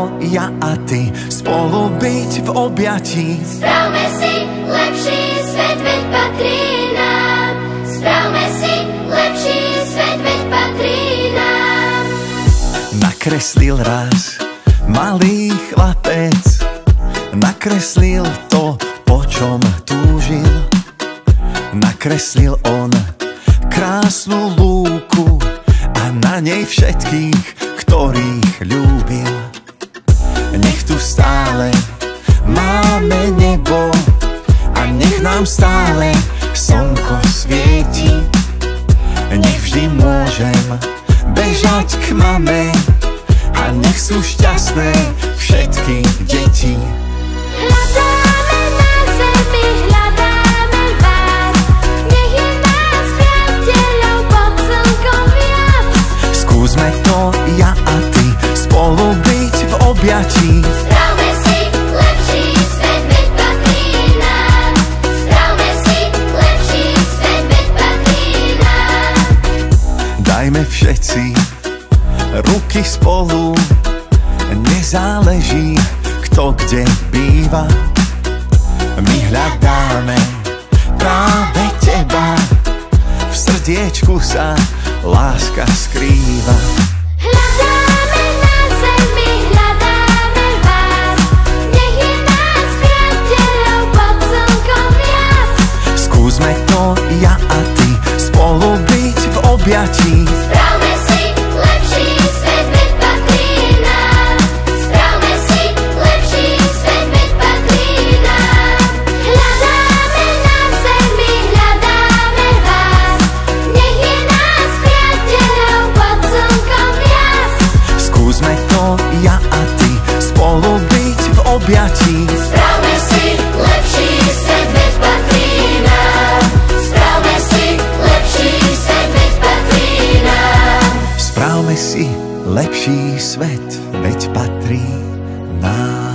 to ja a ty, spolu byť v objatí. Spravme si lepší svet, veď patrí nám. Spravme si lepší svet, veď patrí nám. Nakreslil raz malý chlapec, nakreslil to, po čom túžil. Nakreslil on krásnu lúku a na nej všetkých, ktorých ľúbil. Nech tu stále máme nebo a nech nám stále slnko svieti. Nech vždy môžem bežať k mame a nech sú šťastné všetky deti. Hľadáme na zemi, hľadáme vás. Nech je nás priateľov pod slnkom viac. Skúsme to ja a ty, spolu byť v objatí. Spravme si lepší svet, veď patrí nám. Spravme si lepší svet, veď patrí nám. Dajme všetci ruky spolu, nezáleží, kto kde býva. My hľadáme práve teba, v srdiečku sa láska skrýva. Hľadáme na zemi, hľadáme vás. Nech je nás priateľov pod slnkom viac. Skúsme to ja a ty, spolu byť v objatí. Spravme si lepší svet, veď patrí nám. Spravme si lepší svet, veď patrí nám. Hľadáme na zemi, hľadáme vás. Nech je nás priateľov pod slnkom viac. Skúsme to ja a ty, spolu byť v objatí. Spravme si lepší svet, veď patrí nám. Spravme si lepší svet, veď patrí nám. Správme si lepší svet, veď patrí nám.